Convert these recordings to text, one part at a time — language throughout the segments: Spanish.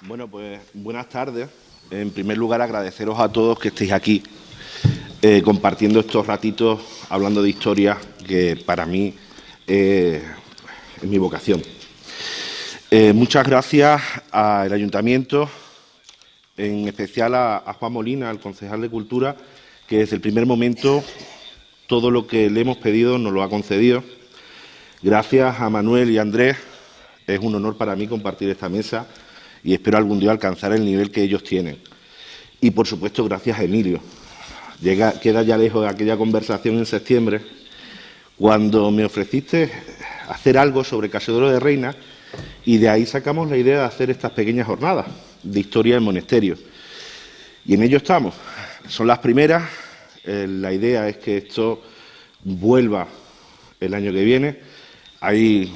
Bueno, pues buenas tardes. En primer lugar, agradeceros a todos que estéis aquí compartiendo estos ratitos, hablando de historia, que para mí es mi vocación. Muchas gracias al Ayuntamiento, en especial a Juan Molina, al concejal de Cultura, que desde el primer momento todo lo que le hemos pedido nos lo ha concedido. Gracias a Manuel y a Andrés. Es un honor para mí compartir esta mesa y espero algún día alcanzar el nivel que ellos tienen. Y, por supuesto, gracias a Emilio. Queda ya lejos de aquella conversación en septiembre, cuando me ofreciste hacer algo sobre Casedro de Reina, y de ahí sacamos la idea de hacer estas pequeñas jornadas de historia en monasterio. Y en ello estamos. Son las primeras. La idea es que esto vuelva el año que viene. Hay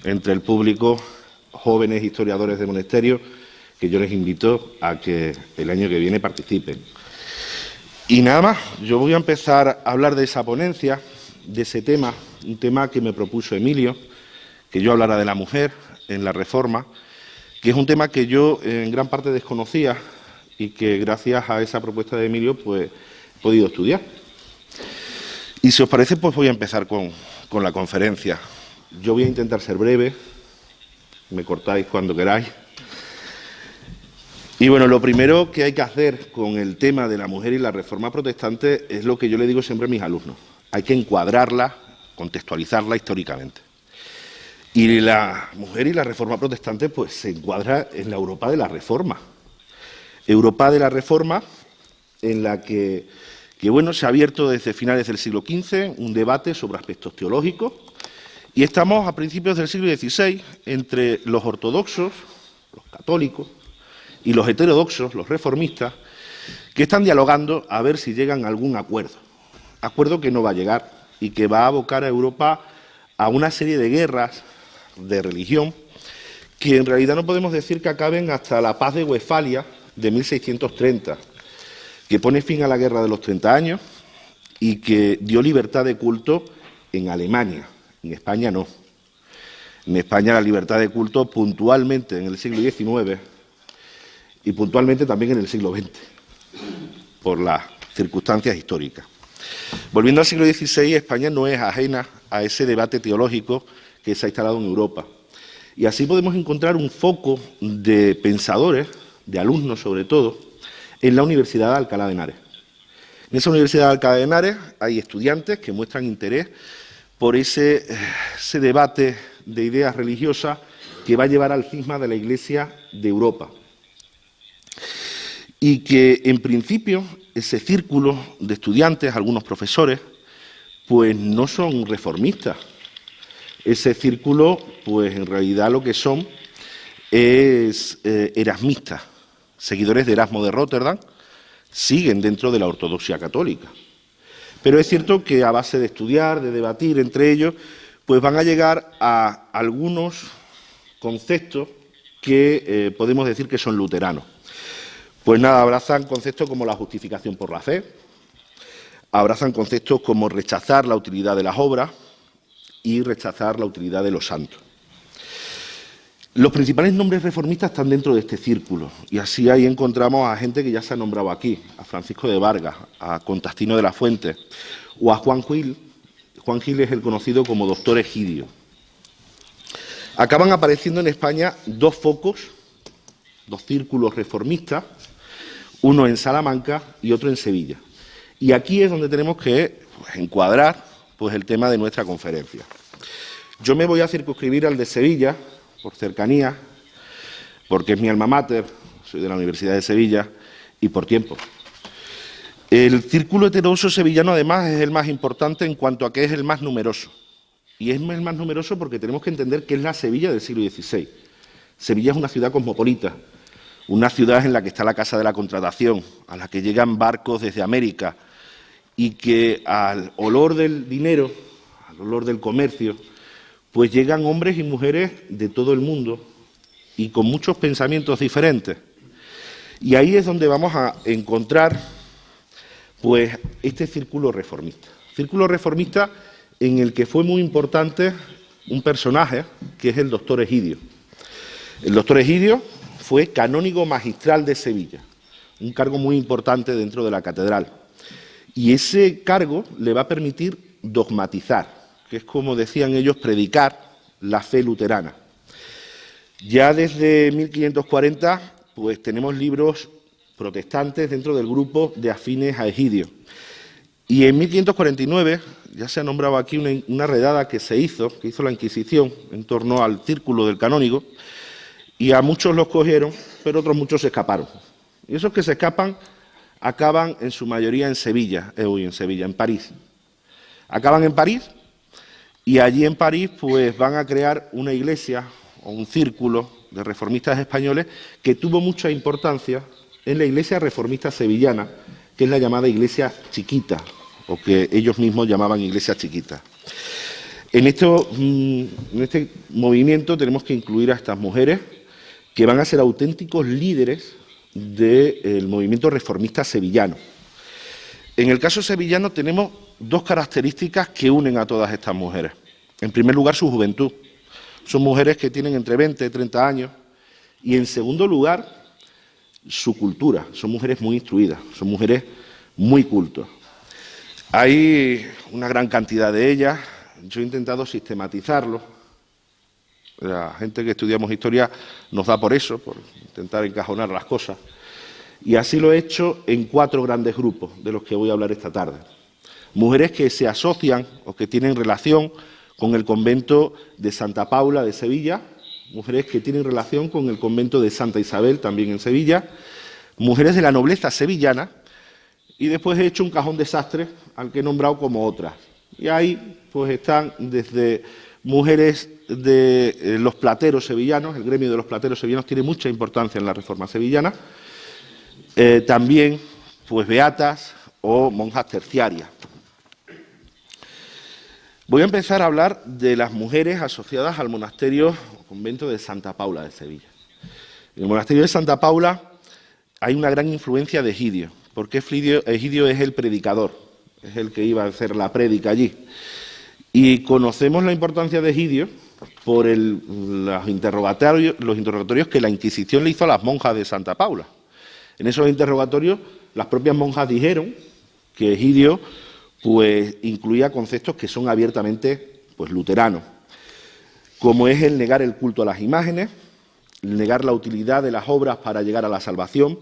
entre el público jóvenes historiadores de monasterio que yo les invito a que el año que viene participen. Y nada más, yo voy a empezar a hablar de esa ponencia, de ese tema, un tema que me propuso Emilio, que yo hablara de la mujer en la Reforma, que es un tema que yo en gran parte desconocía y que gracias a esa propuesta de Emilio pues he podido estudiar. Y si os parece, pues voy a empezar con la conferencia. Yo voy a intentar ser breve, me cortáis cuando queráis. Y bueno, lo primero que hay que hacer con el tema de la mujer y la Reforma protestante es lo que yo le digo siempre a mis alumnos. Hay que encuadrarla, contextualizarla históricamente. Y la mujer y la Reforma protestante pues se encuadra en la Europa de la Reforma. Europa de la Reforma en la que bueno, se ha abierto desde finales del siglo XV un debate sobre aspectos teológicos. Y estamos a principios del siglo XVI entre los ortodoxos, los católicos, y los heterodoxos, los reformistas, que están dialogando a ver si llegan a algún acuerdo. Acuerdo que no va a llegar y que va a abocar a Europa a una serie de guerras de religión que en realidad no podemos decir que acaben hasta la paz de Westfalia de 1630, que pone fin a la guerra de los 30 años y que dio libertad de culto en Alemania. En España no. En España la libertad de culto puntualmente en el siglo XIX y puntualmente también en el siglo XX, por las circunstancias históricas. Volviendo al siglo XVI, España no es ajena a ese debate teológico que se ha instalado en Europa. Y así podemos encontrar un foco de pensadores, de alumnos sobre todo, en la Universidad de Alcalá de Henares. En esa Universidad de Alcalá de Henares hay estudiantes que muestran interés por ese debate de ideas religiosas que va a llevar al cisma de la Iglesia de Europa. Y que, en principio, ese círculo de estudiantes, algunos profesores, pues no son reformistas. Ese círculo, pues en realidad lo que son es erasmistas, seguidores de Erasmo de Róterdam, siguen dentro de la ortodoxia católica. Pero es cierto que a base de estudiar, de debatir entre ellos, pues van a llegar a algunos conceptos que podemos decir que son luteranos. Pues nada, abrazan conceptos como la justificación por la fe, abrazan conceptos como rechazar la utilidad de las obras y rechazar la utilidad de los santos. Los principales nombres reformistas están dentro de este círculo y así ahí encontramos a gente que ya se ha nombrado aquí, a Francisco de Vargas, a Constantino de la Fuente o a Juan Gil. Juan Gil es el conocido como Doctor Egidio. Acaban apareciendo en España dos focos, dos círculos reformistas, uno en Salamanca y otro en Sevilla. Y aquí es donde tenemos que encuadrar el tema de nuestra conferencia. Yo me voy a circunscribir al de Sevilla, por cercanía, porque es mi alma mater, soy de la Universidad de Sevilla, y por tiempo. El círculo heterodoxo sevillano, además, es el más importante en cuanto a que es el más numeroso. Y es el más numeroso porque tenemos que entender que es la Sevilla del siglo XVI. Sevilla es una ciudad cosmopolita, una ciudad en la que está la Casa de la Contratación, a la que llegan barcos desde América, y que al olor del dinero, al olor del comercio, pues llegan hombres y mujeres de todo el mundo y con muchos pensamientos diferentes. Y ahí es donde vamos a encontrar pues este círculo reformista. Círculo reformista en el que fue muy importante un personaje que es el doctor Egidio. El doctor Egidio fue canónigo magistral de Sevilla, un cargo muy importante dentro de la catedral. Y ese cargo le va a permitir dogmatizar, que es como decían ellos, predicar la fe luterana. Ya desde 1540 pues tenemos libros protestantes dentro del grupo de afines a Egidio. Y en 1549 ya se ha nombrado aquí una redada que hizo la Inquisición en torno al círculo del canónigo, y a muchos los cogieron, pero otros muchos se escaparon. Y esos que se escapan acaban en su mayoría en París. Acaban en París y allí en París pues van a crear una iglesia o un círculo de reformistas españoles que tuvo mucha importancia en la iglesia reformista sevillana, que es la llamada iglesia chiquita, o que ellos mismos llamaban iglesia chiquita. En este movimiento tenemos que incluir a estas mujeres que van a ser auténticos líderes del movimiento reformista sevillano. En el caso sevillano tenemos dos características que unen a todas estas mujeres. En primer lugar, su juventud. Son mujeres que tienen entre 20 y 30 años. Y en segundo lugar, su cultura. Son mujeres muy instruidas, son mujeres muy cultas. Hay una gran cantidad de ellas. Yo he intentado sistematizarlo. La gente que estudiamos historia nos da por eso, por intentar encajonar las cosas. Y así lo he hecho en 4 grandes grupos, de los que voy a hablar esta tarde. Mujeres que se asocian o que tienen relación con el convento de Santa Paula de Sevilla, mujeres que tienen relación con el convento de Santa Isabel, también en Sevilla, mujeres de la nobleza sevillana, y después he hecho un cajón desastre al que he nombrado como otras. Y ahí pues están desde mujeres de los plateros sevillanos, el gremio de los plateros sevillanos tiene mucha importancia en la Reforma sevillana, también pues beatas o monjas terciarias. Voy a empezar a hablar de las mujeres asociadas al monasterio o convento de Santa Paula de Sevilla. En el monasterio de Santa Paula hay una gran influencia de Egidio, porque Egidio es el predicador, es el que iba a hacer la prédica allí. Y conocemos la importancia de Egidio por los interrogatorios que la Inquisición le hizo a las monjas de Santa Paula. En esos interrogatorios las propias monjas dijeron que Egidio pues incluía conceptos que son abiertamente pues luteranos, como es el negar el culto a las imágenes, el negar la utilidad de las obras para llegar a la salvación,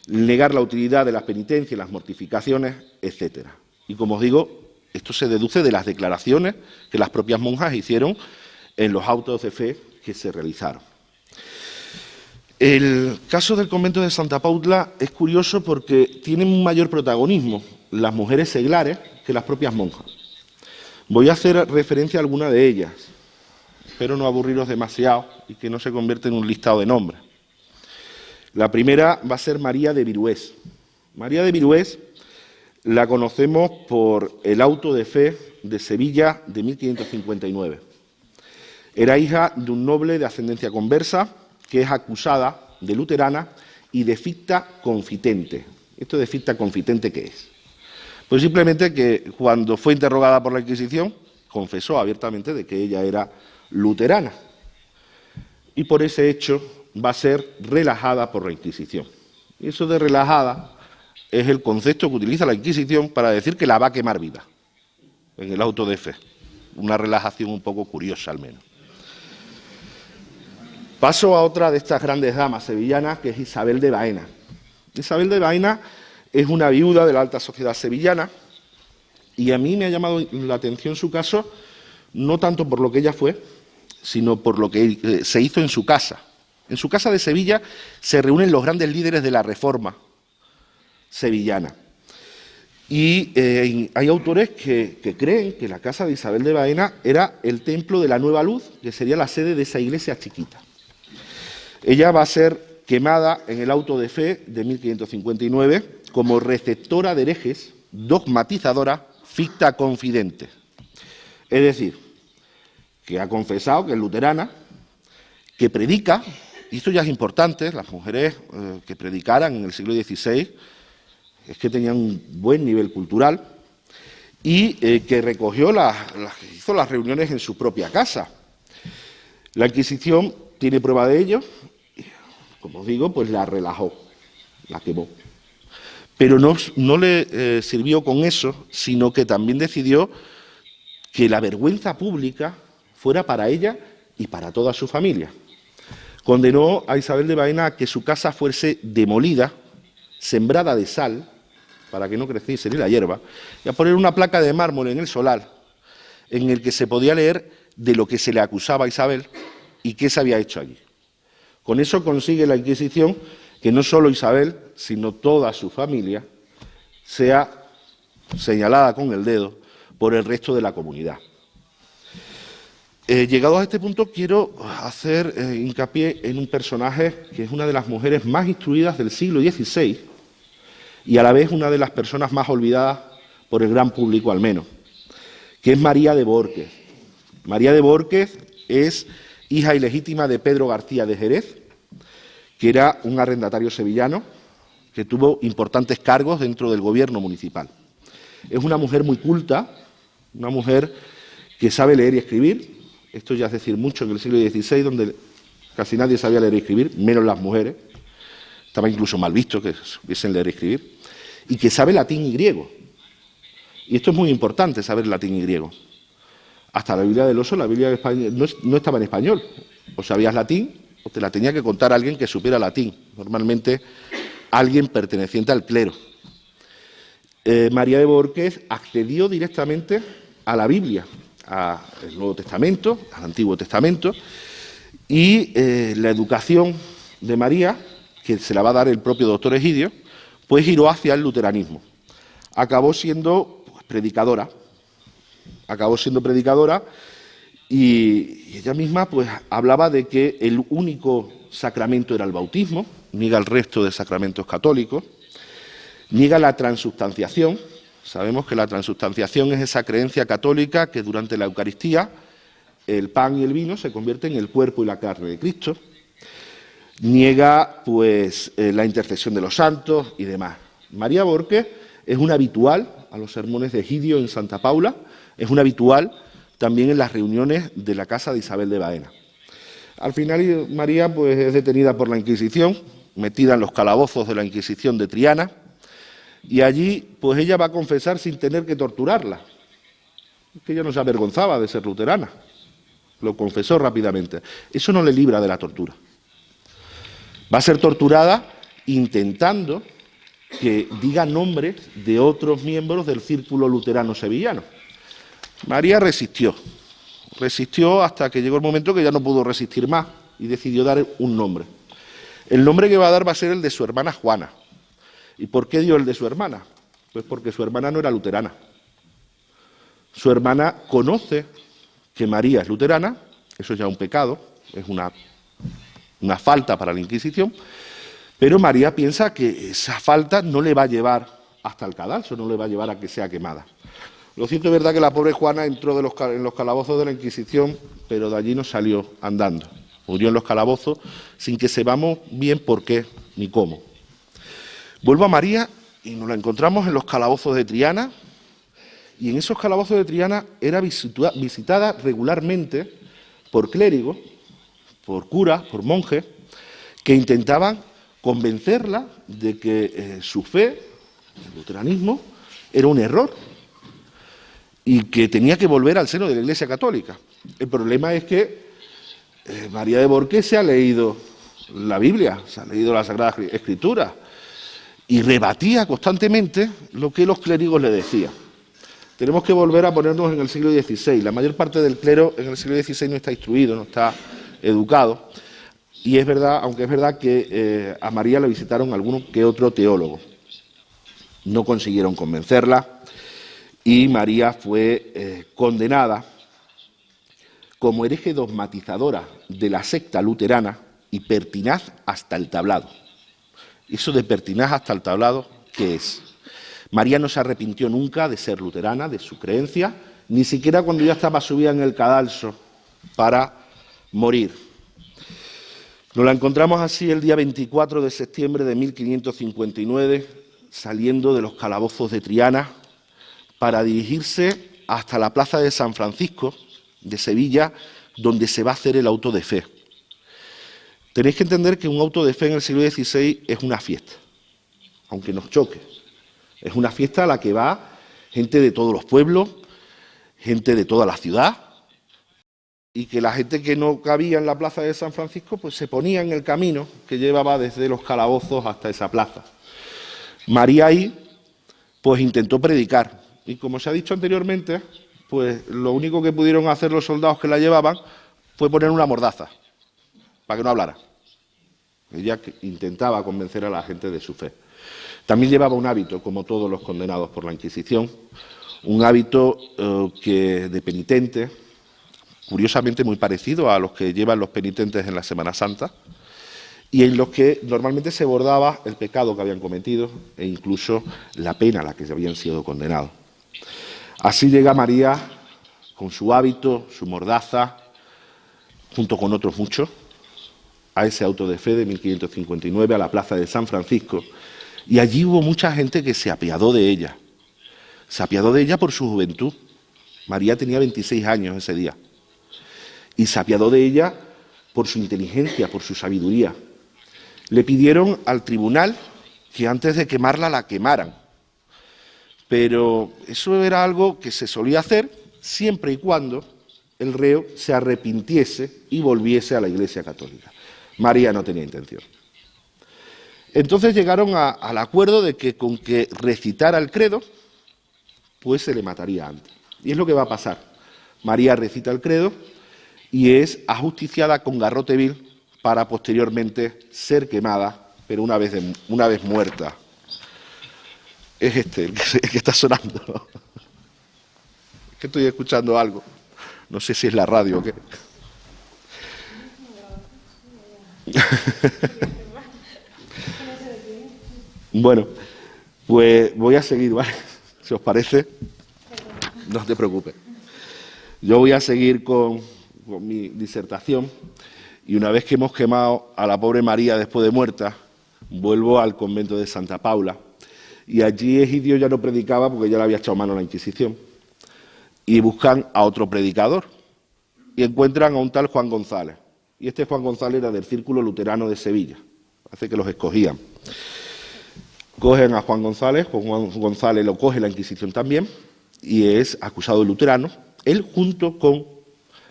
el negar la utilidad de las penitencias y las mortificaciones, etc. Y como os digo, esto se deduce de las declaraciones que las propias monjas hicieron en los autos de fe que se realizaron. El caso del convento de Santa Paula es curioso porque tienen un mayor protagonismo las mujeres seglares que las propias monjas. Voy a hacer referencia a alguna de ellas. Espero no aburriros demasiado y que no se convierta en un listado de nombres. La primera va a ser María de Virués. María de Virués la conocemos por el auto de fe de Sevilla de 1559. Era hija de un noble de ascendencia conversa que es acusada de luterana y de ficta confitente. ¿Esto de ficta confitente qué es? Pues simplemente que cuando fue interrogada por la Inquisición confesó abiertamente de que ella era luterana y por ese hecho va a ser relajada por la Inquisición. Y eso de relajada es el concepto que utiliza la Inquisición para decir que la va a quemar viva en el auto de fe. Una relajación un poco curiosa al menos. Paso a otra de estas grandes damas sevillanas, que es Isabel de Baena. Isabel de Baena es una viuda de la alta sociedad sevillana y a mí me ha llamado la atención su caso, no tanto por lo que ella fue, sino por lo que se hizo en su casa. En su casa de Sevilla se reúnen los grandes líderes de la Reforma sevillana. Y hay autores que creen que la casa de Isabel de Baena era el templo de la Nueva Luz, que sería la sede de esa iglesia chiquita. Ella va a ser quemada en el auto de fe de 1559 como receptora de herejes, dogmatizadora, ficta confidente. Es decir, que ha confesado que es luterana, que predica, y esto ya es importante, las mujeres que predicaran en el siglo XVI es que tenían un buen nivel cultural y que recogió hizo las reuniones en su propia casa. La Inquisición tiene prueba de ello, como os digo, pues la relajó, la quemó. Pero no le sirvió con eso, sino que también decidió que la vergüenza pública fuera para ella y para toda su familia. Condenó a Isabel de Baena a que su casa fuese demolida, sembrada de sal, para que no creciese ni la hierba, y a poner una placa de mármol en el solar, en el que se podía leer de lo que se le acusaba a Isabel y qué se había hecho allí. Con eso consigue la Inquisición que no solo Isabel, sino toda su familia, sea señalada con el dedo por el resto de la comunidad. Llegados a este punto, quiero hacer hincapié en un personaje que es una de las mujeres más instruidas del siglo XVI y a la vez una de las personas más olvidadas por el gran público al menos, que es María de Bohórquez. María de Bohórquez es hija ilegítima de Pedro García de Jerez, que era un arrendatario sevillano que tuvo importantes cargos dentro del gobierno municipal. Es una mujer muy culta, una mujer que sabe leer y escribir. Esto ya es decir mucho en el siglo XVI, donde casi nadie sabía leer y escribir, menos las mujeres. Estaba incluso mal visto que supiesen leer y escribir. Y que sabe latín y griego. Y esto es muy importante, saber latín y griego. Hasta la Biblia del Oso, la Biblia de España, no estaba en español. O sabías latín o te la tenía que contar alguien que supiera latín. Normalmente alguien perteneciente al clero. María de Bohórquez accedió directamente a la Biblia, al Nuevo Testamento, al Antiguo Testamento, y la educación de María, que se la va a dar el propio doctor Egidio, pues giró hacia el luteranismo. Acabó siendo predicadora, y ella misma pues hablaba de que el único sacramento era el bautismo, niega el resto de sacramentos católicos, niega la transubstanciación. Sabemos que la transubstanciación es esa creencia católica que durante la Eucaristía el pan y el vino se convierten en el cuerpo y la carne de Cristo. Niega pues la intercesión de los santos y demás. María Bohórquez es una habitual a los sermones de Egidio en Santa Paula, es una habitual también en las reuniones de la casa de Isabel de Baena. Al final María pues es detenida por la Inquisición, metida en los calabozos de la Inquisición de Triana, y allí pues ella va a confesar sin tener que torturarla. Es que ella no se avergonzaba de ser luterana, lo confesó rápidamente. Eso no le libra de la tortura. Va a ser torturada intentando que diga nombres de otros miembros del círculo luterano sevillano. María resistió hasta que llegó el momento que ya no pudo resistir más y decidió dar un nombre. El nombre que va a dar va a ser el de su hermana Juana. ¿Y por qué dio el de su hermana? Pues porque su hermana no era luterana. Su hermana conoce que María es luterana, eso es ya un pecado, es una falta para la Inquisición, pero María piensa que esa falta no le va a llevar hasta el cadalso, no le va a llevar a que sea quemada. Lo cierto es verdad que la pobre Juana entró en los calabozos de la Inquisición, pero de allí no salió andando. Murió en los calabozos sin que sepamos bien por qué ni cómo. Vuelvo a María y nos la encontramos en los calabozos de Triana, y en esos calabozos de Triana era visitada regularmente por clérigos, por curas, por monjes, que intentaban convencerla de que su fe, el luteranismo, era un error y que tenía que volver al seno de la Iglesia Católica. El problema es que María de Bohórquez se ha leído la Biblia, se ha leído la Sagrada Escritura y rebatía constantemente lo que los clérigos le decían. Tenemos que volver a ponernos en el siglo XVI. La mayor parte del clero en el siglo XVI no está instruido, no está educado. Y es verdad, aunque es verdad que a María la visitaron alguno que otro teólogo. No consiguieron convencerla y María fue condenada como hereje dogmatizadora de la secta luterana y pertinaz hasta el tablado. Eso de pertinaz hasta el tablado, ¿qué es? María no se arrepintió nunca de ser luterana, de su creencia, ni siquiera cuando ya estaba subida en el cadalso para morir. Nos la encontramos así el día 24 de septiembre de 1559, saliendo de los calabozos de Triana para dirigirse hasta la plaza de San Francisco de Sevilla, donde se va a hacer el auto de fe. Tenéis que entender que un auto de fe en el siglo XVI es una fiesta, aunque nos choque. Es una fiesta a la que va gente de todos los pueblos, gente de toda la ciudad, y que la gente que no cabía en la plaza de San Francisco pues se ponía en el camino que llevaba desde los calabozos hasta esa plaza. María ahí pues intentó predicar, y como se ha dicho anteriormente, pues lo único que pudieron hacer los soldados que la llevaban fue poner una mordaza, para que no hablara. Ella intentaba convencer a la gente de su fe. También llevaba un hábito, como todos los condenados por la Inquisición, un hábito de penitente, curiosamente muy parecido a los que llevan los penitentes en la Semana Santa, y en los que normalmente se bordaba el pecado que habían cometido e incluso la pena a la que habían sido condenados. Así llega María con su hábito, su mordaza, junto con otros muchos, a ese auto de fe de 1559, a la plaza de San Francisco, y allí hubo mucha gente que se apiadó de ella. Se apiadó de ella por su juventud. María tenía 26 años ese día. Y se apiadó de ella por su inteligencia, por su sabiduría. Le pidieron al tribunal que antes de quemarla la quemaran. Pero eso era algo que se solía hacer siempre y cuando el reo se arrepintiese y volviese a la Iglesia Católica. María no tenía intención. Entonces llegaron al acuerdo de que con que recitara el credo, pues se le mataría antes. Y es lo que va a pasar. María recita el credo y es ajusticiada con garrote vil para posteriormente ser quemada, pero una vez muerta. Es el que está sonando. Es que estoy escuchando algo. No sé si es la radio o qué. Bueno, pues voy a seguir, ¿vale? Si os parece, no te preocupes. Yo voy a seguir con mi disertación y una vez que hemos quemado a la pobre María después de muerta, vuelvo al convento de Santa Paula y allí Egidio ya no predicaba porque ya le había echado mano a la Inquisición y buscan a otro predicador y encuentran a un tal Juan González. Y este Juan González era del Círculo Luterano de Sevilla, hace que los escogían. Cogen a Juan González lo coge la Inquisición también, y es acusado de luterano, él junto con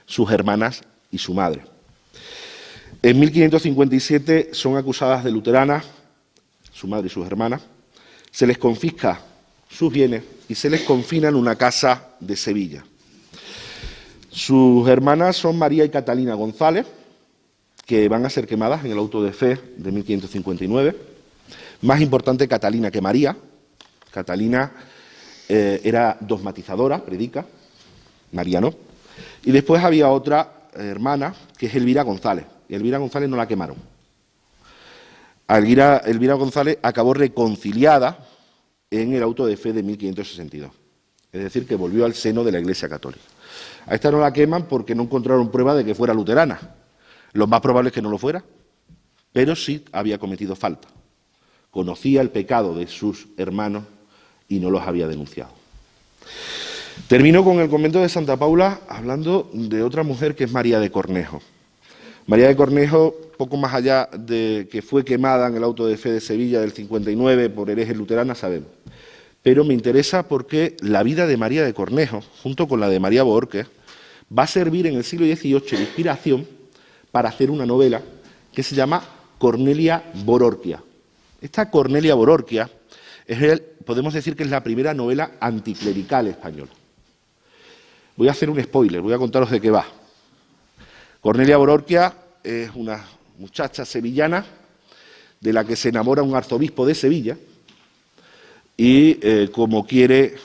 sus hermanas y su madre. En 1557 son acusadas de luteranas, su madre y sus hermanas, se les confisca sus bienes y se les confina en una casa de Sevilla. Sus hermanas son María y Catalina González, que van a ser quemadas en el auto de fe de 1559. Más importante Catalina que María. Catalina era dogmatizadora, predica, María no. Y después había otra hermana, que es Elvira González. Y Elvira González no la quemaron. Elvira González acabó reconciliada en el auto de fe de 1562. Es decir, que volvió al seno de la Iglesia Católica. A esta no la queman porque no encontraron prueba de que fuera luterana. Lo más probable es que no lo fuera, pero sí había cometido falta. Conocía el pecado de sus hermanos y no los había denunciado. Termino con el convento de Santa Paula hablando de otra mujer que es María de Cornejo. María de Cornejo, poco más allá de que fue quemada en el auto de fe de Sevilla del 59 por herejes luteranas, sabemos. Pero me interesa porque la vida de María de Cornejo, junto con la de María Bohórquez, va a servir en el siglo XVIII de inspiración para hacer una novela que se llama Cornelia Bororquia. Esta Cornelia Bororquia podemos decir que es la primera novela anticlerical española. Voy a hacer un spoiler, voy a contaros de qué va. Cornelia Bororquia es una muchacha sevillana de la que se enamora un arzobispo de Sevilla y como quiere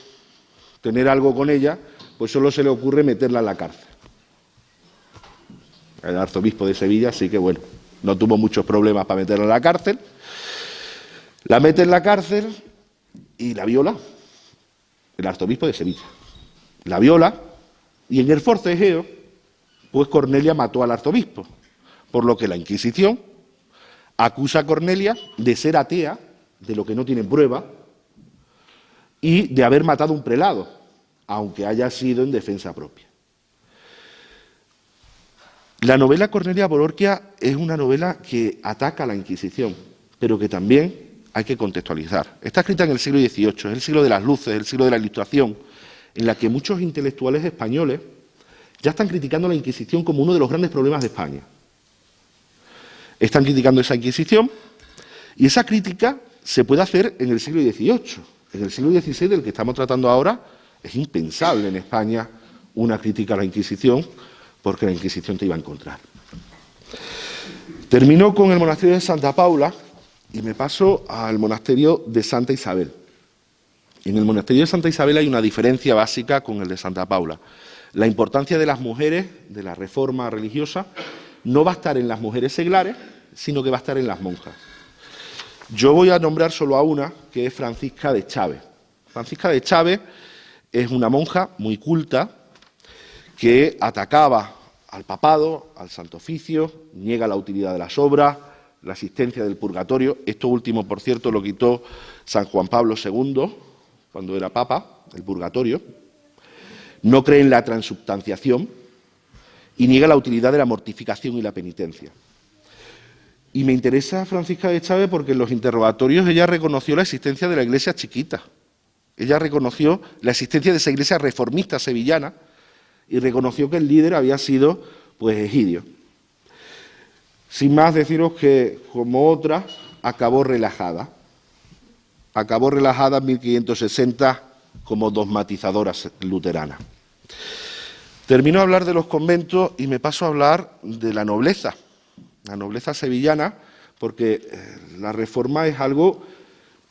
tener algo con ella, pues solo se le ocurre meterla en la cárcel. El arzobispo de Sevilla, así que bueno, no tuvo muchos problemas para meterla en la cárcel. La mete en la cárcel y la viola, el arzobispo de Sevilla. La viola y en el forcejeo, pues Cornelia mató al arzobispo, por lo que la Inquisición acusa a Cornelia de ser atea, de lo que no tienen prueba, y de haber matado a un prelado, aunque haya sido en defensa propia. La novela Cornelia Bororquia es una novela que ataca a la Inquisición, pero que también hay que contextualizar. Está escrita en el siglo XVIII, es el siglo de las luces, el siglo de la Ilustración, en la que muchos intelectuales españoles ya están criticando la Inquisición como uno de los grandes problemas de España. Están criticando esa Inquisición y esa crítica se puede hacer en el siglo XVIII. En el siglo XVI, del que estamos tratando ahora, es impensable en España una crítica a la Inquisición, porque la Inquisición te iba a encontrar. Termino con el monasterio de Santa Paula y me paso al monasterio de Santa Isabel. En el monasterio de Santa Isabel hay una diferencia básica con el de Santa Paula. La importancia de las mujeres, de la reforma religiosa, no va a estar en las mujeres seglares, sino que va a estar en las monjas. Yo voy a nombrar solo a una, que es Francisca de Chaves. Francisca de Chaves es una monja muy culta que atacaba al papado, al Santo Oficio, niega la utilidad de las obras, la existencia del purgatorio. Esto último, por cierto, lo quitó San Juan Pablo II, cuando era papa, el purgatorio. No cree en la transubstanciación y niega la utilidad de la mortificación y la penitencia. Y me interesa Francisca de Chaves porque en los interrogatorios ella reconoció la existencia de la iglesia chiquita. Ella reconoció la existencia de esa iglesia reformista sevillana y reconoció que el líder había sido, pues, Egidio. Sin más, deciros que, como otras, acabó relajada. Acabó relajada en 1560 como dogmatizadora luterana. Termino de hablar de los conventos y me paso a hablar de la nobleza sevillana, porque la reforma es algo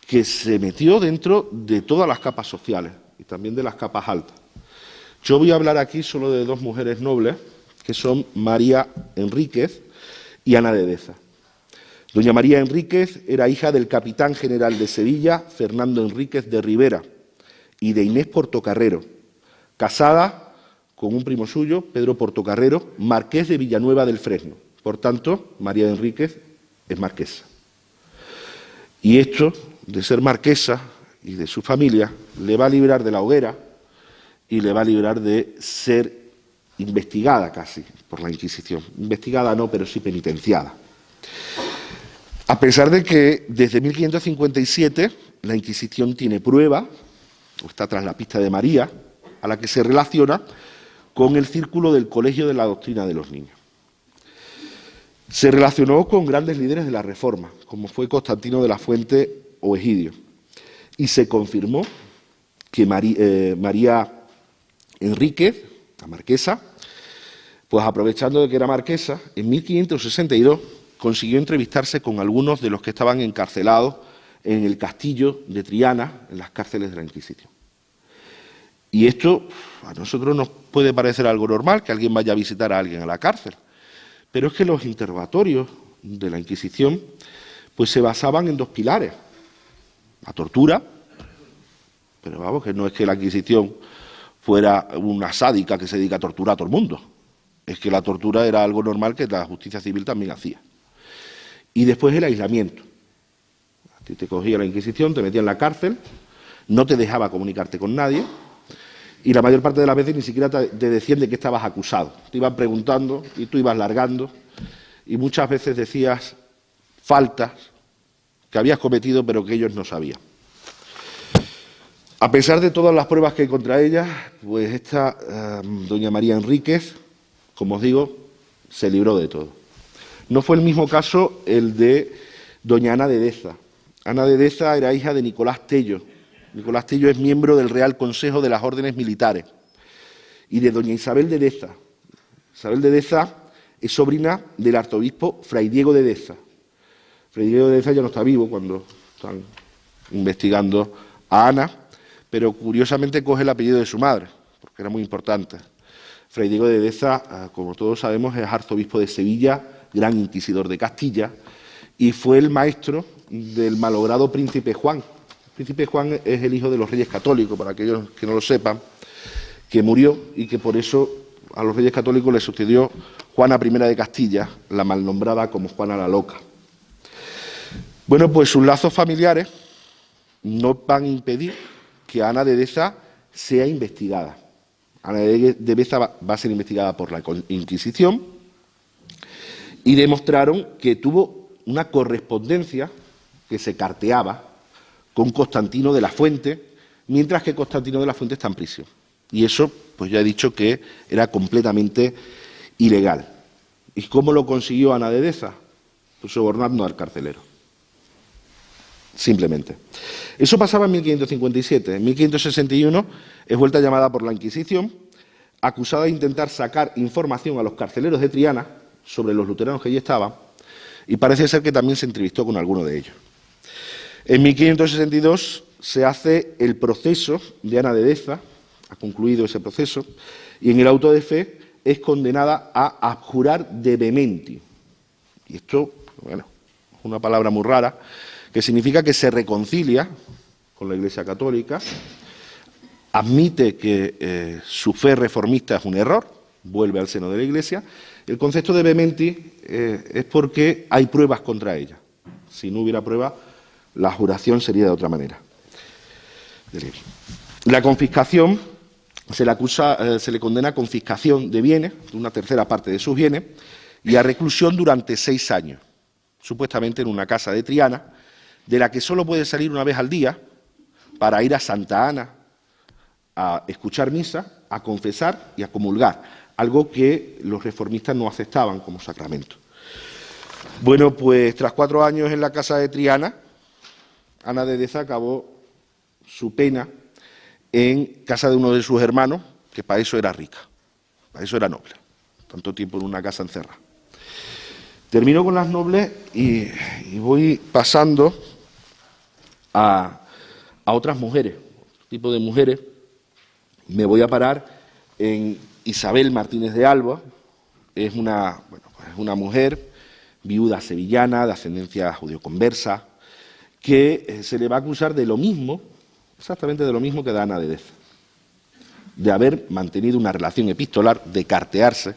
que se metió dentro de todas las capas sociales y también de las capas altas. Yo voy a hablar aquí solo de dos mujeres nobles, que son María Enríquez y Ana de Deza. Doña María Enríquez era hija del capitán general de Sevilla, Fernando Enríquez de Rivera, y de Inés Portocarrero, casada con un primo suyo, Pedro Portocarrero, marqués de Villanueva del Fresno. Por tanto, María Enríquez es marquesa. Y esto, de ser marquesa y de su familia, le va a librar de la hoguera y le va a librar de ser investigada casi por la Inquisición. Investigada no, pero sí penitenciada. A pesar de que desde 1557 la Inquisición tiene prueba, o está tras la pista de María, a la que se relaciona con el círculo del Colegio de la Doctrina de los Niños. Se relacionó con grandes líderes de la Reforma, como fue Constantino de la Fuente o Egidio, y se confirmó que María Enríquez, la marquesa, pues aprovechando de que era marquesa, en 1562 consiguió entrevistarse con algunos de los que estaban encarcelados en el castillo de Triana, en las cárceles de la Inquisición. Y esto a nosotros nos puede parecer algo normal, que alguien vaya a visitar a alguien a la cárcel, pero es que los interrogatorios de la Inquisición pues se basaban en dos pilares: la tortura, pero vamos, que no es que la Inquisición fuera una sádica que se dedica a torturar a todo el mundo, es que la tortura era algo normal que la justicia civil también hacía. Y después el aislamiento. A ti te cogía la Inquisición, te metía en la cárcel, no te dejaba comunicarte con nadie y la mayor parte de las veces ni siquiera te decían de qué estabas acusado. Te iban preguntando y tú ibas largando y muchas veces decías faltas que habías cometido pero que ellos no sabían. A pesar de todas las pruebas que hay contra ella, pues esta doña María Enríquez, como os digo, se libró de todo. No fue el mismo caso el de doña Ana de Deza. Ana de Deza era hija de Nicolás Tello. Nicolás Tello es miembro del Real Consejo de las Órdenes Militares. Y de doña Isabel de Deza. Isabel de Deza es sobrina del arzobispo Fray Diego de Deza. Fray Diego de Deza ya no está vivo cuando están investigando a Ana, pero curiosamente coge el apellido de su madre, porque era muy importante. Fray Diego de Deza, como todos sabemos, es arzobispo de Sevilla, gran inquisidor de Castilla, y fue el maestro del malogrado príncipe Juan. El príncipe Juan es el hijo de los reyes católicos, para aquellos que no lo sepan, que murió y que por eso a los reyes católicos le sucedió Juana I de Castilla, la mal nombrada como Juana la Loca. Bueno, pues sus lazos familiares no van a impedir que Ana de Deza sea investigada. Ana de Deza va a ser investigada por la Inquisición y demostraron que tuvo una correspondencia que se carteaba con Constantino de la Fuente, mientras que Constantino de la Fuente está en prisión. Y eso, pues ya he dicho que era completamente ilegal. ¿Y cómo lo consiguió Ana de Deza? Pues sobornando al carcelero. Simplemente. Eso pasaba en 1557. En 1561 es vuelta llamada por la Inquisición, acusada de intentar sacar información a los carceleros de Triana sobre los luteranos que allí estaban, y parece ser que también se entrevistó con alguno de ellos. En 1562 se hace el proceso de Ana de Deza, ha concluido ese proceso, y en el auto de fe es condenada a abjurar de vehementi. Y esto, bueno, es una palabra muy rara, que significa que se reconcilia con la Iglesia Católica, admite que su fe reformista es un error, vuelve al seno de la Iglesia. El concepto de vehementi es porque hay pruebas contra ella. Si no hubiera pruebas, la juración sería de otra manera. La confiscación, se le condena a confiscación de bienes, de una tercera parte de sus bienes, y a reclusión durante 6 años, supuestamente en una casa de Triana, de la que solo puede salir una vez al día para ir a Santa Ana a escuchar misa, a confesar y a comulgar, algo que los reformistas no aceptaban como sacramento. Bueno, pues tras 4 años en la casa de Triana, Ana de Deza acabó su pena en casa de uno de sus hermanos, que para eso era rica, para eso era noble, tanto tiempo en una casa encerrada. Termino con las nobles y voy pasando a otras mujeres, tipo de mujeres. Me voy a parar en Isabel Martínez de Alba. Es una mujer viuda sevillana, de ascendencia judeoconversa, que se le va a acusar de lo mismo, exactamente de lo mismo que de Ana de Deza, de haber mantenido una relación epistolar, de cartearse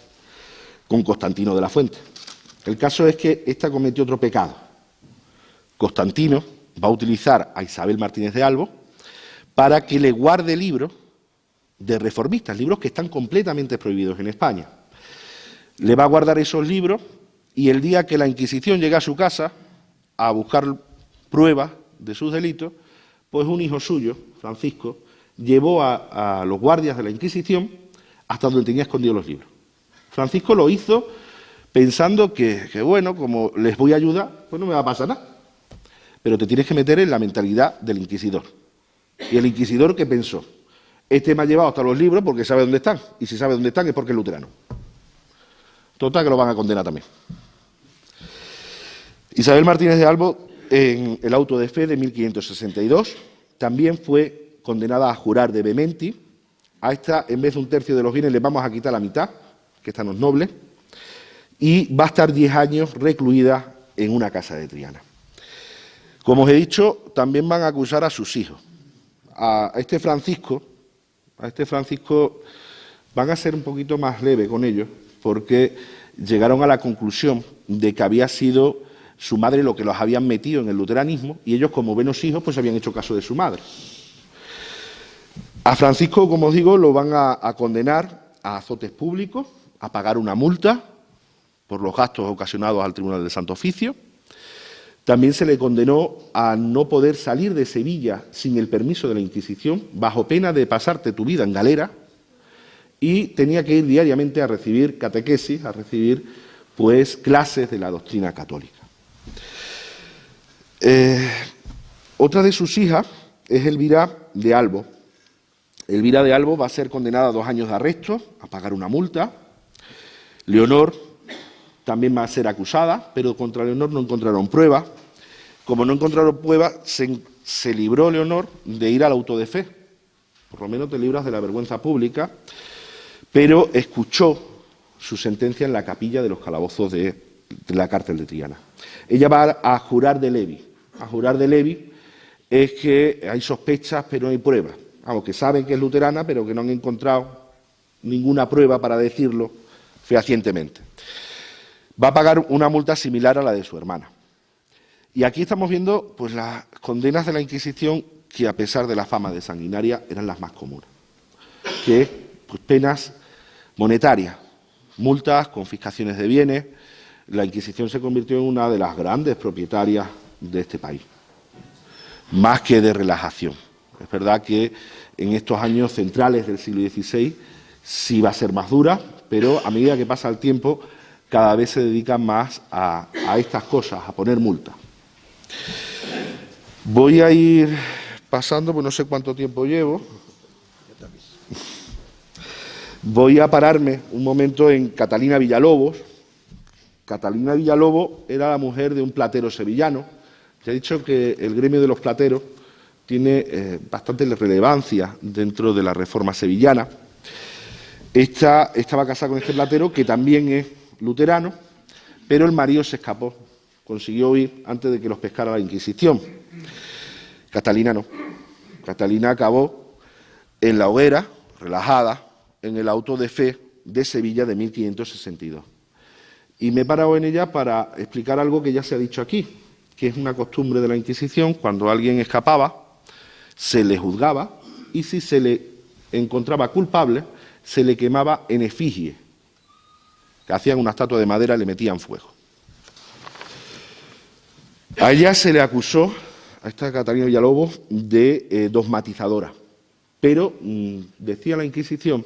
con Constantino de la Fuente. El caso es que ésta cometió otro pecado. Constantino va a utilizar a Isabel Martínez de Alba para que le guarde libros de reformistas, libros que están completamente prohibidos en España. Le va a guardar esos libros y el día que la Inquisición llega a su casa a buscar pruebas de sus delitos, pues un hijo suyo, Francisco, llevó a los guardias de la Inquisición hasta donde tenía escondidos los libros. Francisco lo hizo pensando que bueno, como les voy a ayudar, pues no me va a pasar nada. Pero te tienes que meter en la mentalidad del inquisidor. Y el inquisidor, ¿qué pensó? Este me ha llevado hasta los libros porque sabe dónde están. Y si sabe dónde están es porque es luterano. Total, que lo van a condenar también. Isabel Martínez de Alba, en el auto de fe de 1562, también fue condenada a jurar de vehementi. A esta, en vez de 1/3 de los bienes, le vamos a quitar la mitad, que esta no es noble, y va a estar 10 años recluida en una casa de Triana. Como os he dicho, también van a acusar a sus hijos. A este Francisco van a ser un poquito más leve con ellos, porque llegaron a la conclusión de que había sido su madre lo que los habían metido en el luteranismo, y ellos, como buenos hijos, pues habían hecho caso de su madre. A Francisco, como os digo, lo van a condenar a azotes públicos, a pagar una multa por los gastos ocasionados al Tribunal del Santo Oficio. También se le condenó a no poder salir de Sevilla sin el permiso de la Inquisición, bajo pena de pasarte tu vida en galera, y tenía que ir diariamente a recibir catequesis, a recibir pues clases de la doctrina católica. Otra de sus hijas es Elvira de Albo. Elvira de Albo va a ser condenada a 2 años de arresto, a pagar una multa. Leonor también va a ser acusada, pero contra Leonor no encontraron pruebas. Como no encontraron pruebas, se libró Leonor de ir al auto de fe. Por lo menos te libras de la vergüenza pública, pero escuchó su sentencia en la capilla de los calabozos de la cárcel de Triana. Ella va a jurar de levi. A jurar de levi es que hay sospechas, pero no hay pruebas. Vamos, que saben que es luterana, pero que no han encontrado ninguna prueba para decirlo fehacientemente. Va a pagar una multa similar a la de su hermana. Y aquí estamos viendo pues las condenas de la Inquisición, que a pesar de la fama de sanguinaria eran las más comunes, que es pues, penas monetarias, multas, confiscaciones de bienes, la Inquisición se convirtió en una de las grandes propietarias de este país, más que de relajación. Es verdad que en estos años centrales del siglo XVI sí va a ser más dura, pero a medida que pasa el tiempo cada vez se dedican más a estas cosas, a poner multas. Voy a ir pasando, pues no sé cuánto tiempo llevo. Voy a pararme un momento en Catalina Villalobos. Catalina Villalobos era la mujer de un platero sevillano. Ya he dicho que el gremio de los plateros tiene bastante relevancia dentro de la Reforma sevillana. Esta estaba casada con este platero, que también es luterano, pero el marido se escapó, consiguió huir antes de que los pescara la Inquisición. Catalina no. Catalina acabó en la hoguera, relajada, en el auto de fe de Sevilla de 1562. Y me he parado en ella para explicar algo que ya se ha dicho aquí, que es una costumbre de la Inquisición: cuando alguien escapaba, se le juzgaba y si se le encontraba culpable, se le quemaba en efigie, que hacían una estatua de madera y le metían fuego. A ella se le acusó, a esta Catalina Villalobos, de dogmatizadora, pero decía la Inquisición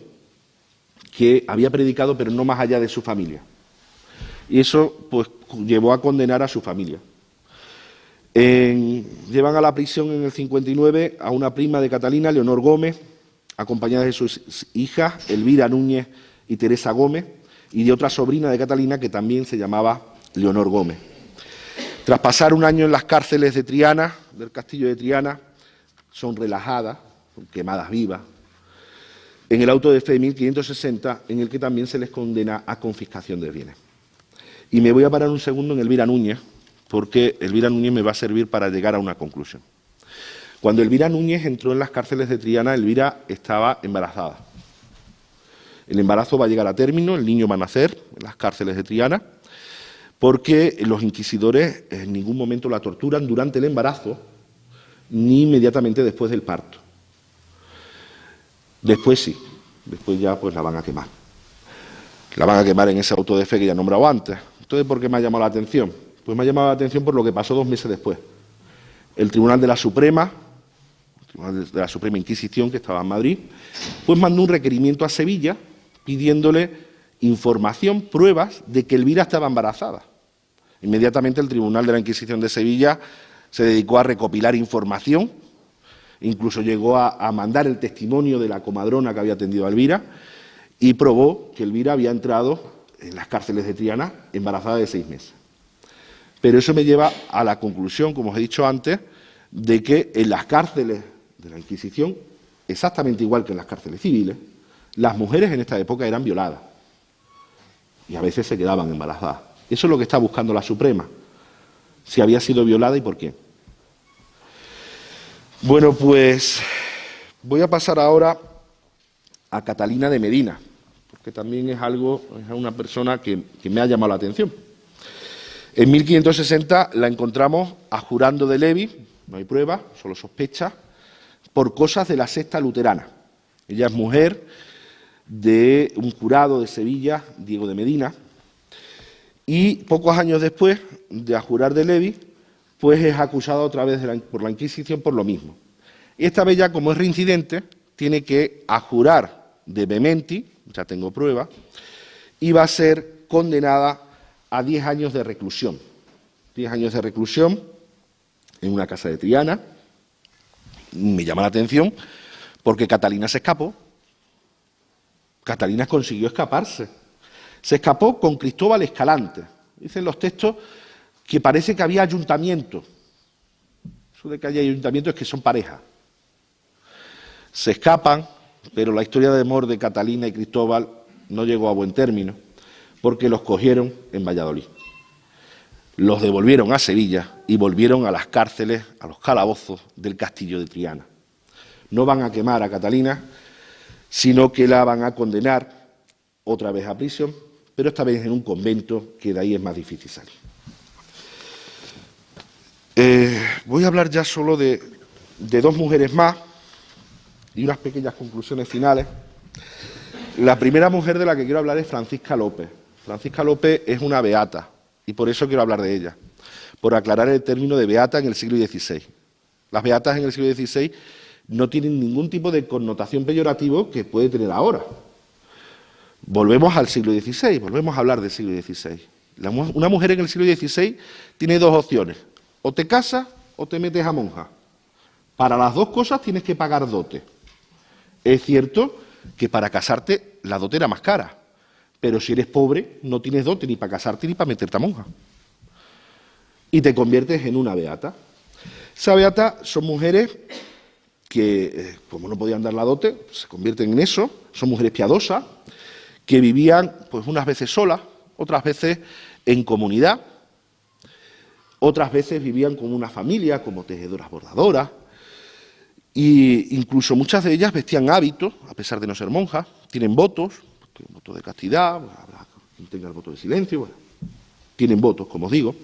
que había predicado, pero no más allá de su familia. Y eso pues llevó a condenar a su familia. Llevan a la prisión en el 59 a una prima de Catalina, Leonor Gómez, acompañada de sus hijas, Elvira Núñez y Teresa Gómez, y de otra sobrina de Catalina que también se llamaba Leonor Gómez. Tras pasar un año en las cárceles de Triana, del castillo de Triana, son relajadas, son quemadas vivas, en el auto de fe de 1560, en el que también se les condena a confiscación de bienes. Y me voy a parar un segundo en Elvira Núñez, porque Elvira Núñez me va a servir para llegar a una conclusión. Cuando Elvira Núñez entró en las cárceles de Triana, Elvira estaba embarazada. El embarazo va a llegar a término, el niño va a nacer en las cárceles de Triana, porque los inquisidores en ningún momento la torturan durante el embarazo, ni inmediatamente después del parto. Después sí, después ya pues la van a quemar. La van a quemar en ese auto de fe que ya he nombrado antes. Entonces, ¿por qué me ha llamado la atención? Pues me ha llamado la atención por lo que pasó 2 meses después. El Tribunal de la Suprema Inquisición, que estaba en Madrid, pues mandó un requerimiento a Sevilla pidiéndole información, pruebas de que Elvira estaba embarazada. Inmediatamente el Tribunal de la Inquisición de Sevilla se dedicó a recopilar información, incluso llegó a mandar el testimonio de la comadrona que había atendido a Elvira y probó que Elvira había entrado en las cárceles de Triana embarazada de 6 meses. Pero eso me lleva a la conclusión, como os he dicho antes, de que en las cárceles de la Inquisición, exactamente igual que en las cárceles civiles, las mujeres en esta época eran violadas y a veces se quedaban embarazadas. Eso es lo que está buscando la Suprema, si había sido violada y por qué. Bueno, pues voy a pasar ahora a Catalina de Medina, porque también es una persona que me ha llamado la atención. En 1560 la encontramos ajurando de Levi, no hay pruebas, solo sospecha, por cosas de la secta luterana. Ella es mujer de un jurado de Sevilla, Diego de Medina, y pocos años después de ajurar de Levi, pues es acusada otra vez por la Inquisición por lo mismo. Y esta vez ya, como es reincidente, tiene que ajurar de Vehmenti, ya tengo pruebas, y va a ser condenada a 10 años de reclusión. 10 años de reclusión en una casa de Triana. Me llama la atención porque Catalina se escapó. Catalina consiguió escaparse. Se escapó con Cristóbal Escalante. Dicen los textos que parece que había ayuntamiento. Eso de que haya ayuntamiento es que son pareja. Se escapan, pero la historia de amor de Catalina y Cristóbal no llegó a buen término, porque los cogieron en Valladolid. Los devolvieron a Sevilla y volvieron a las cárceles, a los calabozos del castillo de Triana. No van a quemar a Catalina, sino que la van a condenar otra vez a prisión, pero esta vez en un convento, que de ahí es más difícil salir. Voy a hablar ya solo de 2 mujeres más y unas pequeñas conclusiones finales. La primera mujer de la que quiero hablar es Francisca López. Francisca López es una beata, y por eso quiero hablar de ellas, por aclarar el término de beata en el siglo XVI. Las beatas en el siglo XVI no tienen ningún tipo de connotación peyorativo que puede tener ahora. Volvemos al siglo XVI, volvemos a hablar del siglo XVI. Una mujer en el siglo XVI tiene dos opciones, o te casas o te metes a monja. Para las dos cosas tienes que pagar dote. Es cierto que para casarte la dote era más cara, pero si eres pobre no tienes dote ni para casarte ni para meterte a monja. Y te conviertes en una beata. Esa beata son mujeres que, como no podían dar la dote, se convierten en eso, son mujeres piadosas, que vivían pues unas veces solas, otras veces en comunidad, otras veces vivían con una familia, como tejedoras bordadoras, e incluso muchas de ellas vestían hábitos, a pesar de no ser monjas, tienen votos, voto de castidad, habrá quien tenga el voto de silencio, bueno, tienen votos, como os digo.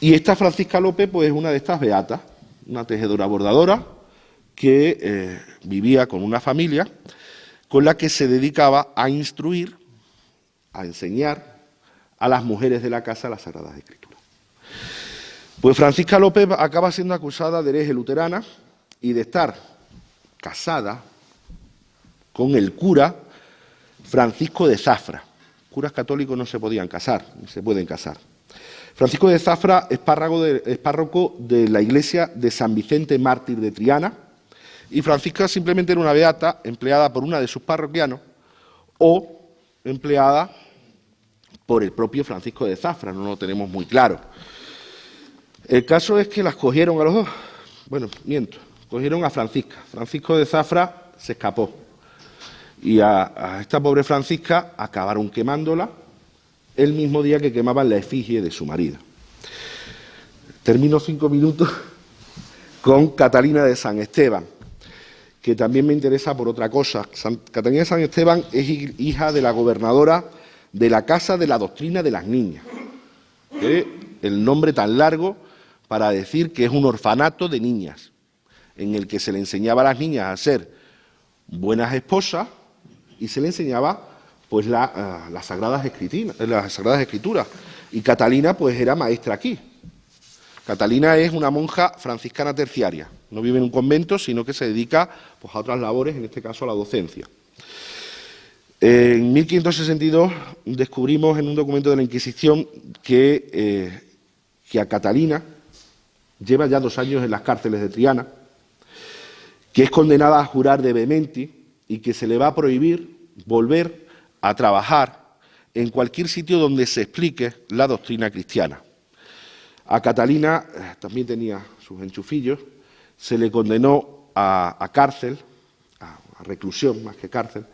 Y esta Francisca López, pues es una de estas beatas, una tejedora bordadora que vivía con una familia con la que se dedicaba a instruir, a enseñar a las mujeres de la casa las Sagradas Escrituras. Pues Francisca López acaba siendo acusada de hereje luterana y de estar casada con el cura Francisco de Zafra. Curas católicos no se podían casar, ni se pueden casar. Francisco de Zafra es párroco de la iglesia de San Vicente Mártir de Triana, y Francisca simplemente era una beata empleada por una de sus parroquianos o empleada por el propio Francisco de Zafra, no lo tenemos muy claro. El caso es que las cogieron a los dos, bueno, miento, cogieron a Francisca. Francisco de Zafra se escapó y a esta pobre Francisca acabaron quemándola el mismo día que quemaban la efigie de su marido. Termino 5 minutos con Catalina de San Esteban, que también me interesa por otra cosa. Catalina de San Esteban es hija de la gobernadora de la Casa de la Doctrina de las Niñas. El nombre tan largo para decir que es un orfanato de niñas, en el que se le enseñaba a las niñas a ser buenas esposas y se le enseñaba pues las Sagradas Escrituras. Y Catalina pues era maestra aquí. Catalina es una monja franciscana terciaria, no vive en un convento, sino que se dedica pues, a otras labores, en este caso a la docencia. En 1562 descubrimos en un documento de la Inquisición que a Catalina lleva ya 2 años en las cárceles de Triana, que es condenada a jurar de vehementi y que se le va a prohibir volver a trabajar en cualquier sitio donde se explique la doctrina cristiana. A Catalina también tenía sus enchufillos, se le condenó a cárcel, a reclusión más que cárcel,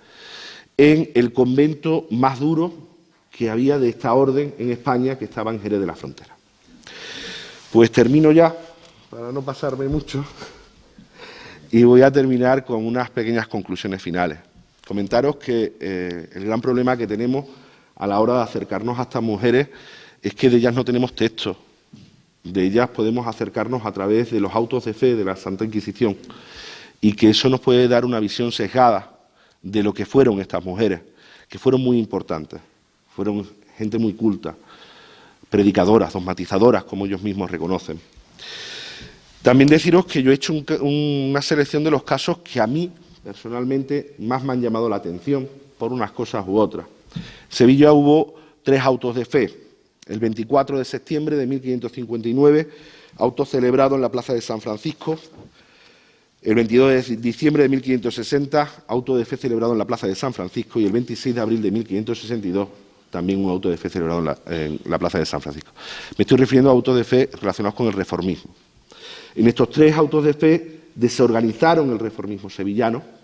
en el convento más duro que había de esta orden en España, que estaba en Jerez de la Frontera. Pues termino ya, para no pasarme mucho, y voy a terminar con unas pequeñas conclusiones finales. Comentaros que el gran problema que tenemos a la hora de acercarnos a estas mujeres es que de ellas no tenemos textos. De ellas podemos acercarnos a través de los autos de fe de la Santa Inquisición y que eso nos puede dar una visión sesgada de lo que fueron estas mujeres, que fueron muy importantes, fueron gente muy culta, predicadoras, dogmatizadoras, como ellos mismos reconocen. También deciros que yo he hecho una selección de los casos que a mí, personalmente, más me han llamado la atención por unas cosas u otras. En Sevilla hubo 3 autos de fe. El 24 de septiembre de 1559, auto celebrado en la Plaza de San Francisco. El 22 de diciembre de 1560, auto de fe celebrado en la Plaza de San Francisco. Y el 26 de abril de 1562, también un auto de fe celebrado en la Plaza de San Francisco. Me estoy refiriendo a autos de fe relacionados con el reformismo. En estos 3 autos de fe desorganizaron el reformismo sevillano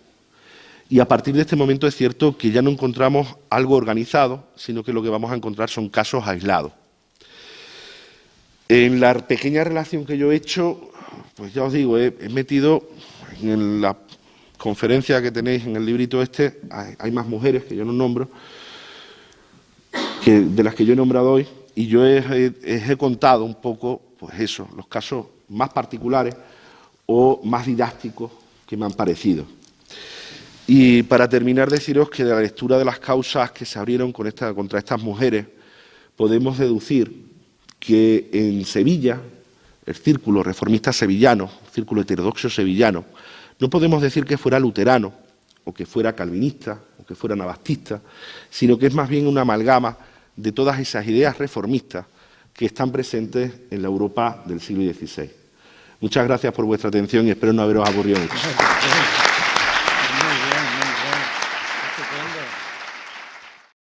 y a partir de este momento es cierto que ya no encontramos algo organizado, sino que lo que vamos a encontrar son casos aislados. En la pequeña relación que yo he hecho, pues ya os digo, he metido en la conferencia que tenéis en el librito este, hay más mujeres que yo no nombro, de las que yo he nombrado hoy, y yo he contado un poco, pues eso, los casos más particulares o más didácticos que me han parecido. Y para terminar, deciros que de la lectura de las causas que se abrieron contra estas mujeres, podemos deducir que en Sevilla, el círculo reformista sevillano, el círculo heterodoxo sevillano, no podemos decir que fuera luterano, o que fuera calvinista, o que fuera anabaptista, sino que es más bien una amalgama de todas esas ideas reformistas que están presentes en la Europa del siglo XVI. Muchas gracias por vuestra atención y espero no haberos aburrido mucho.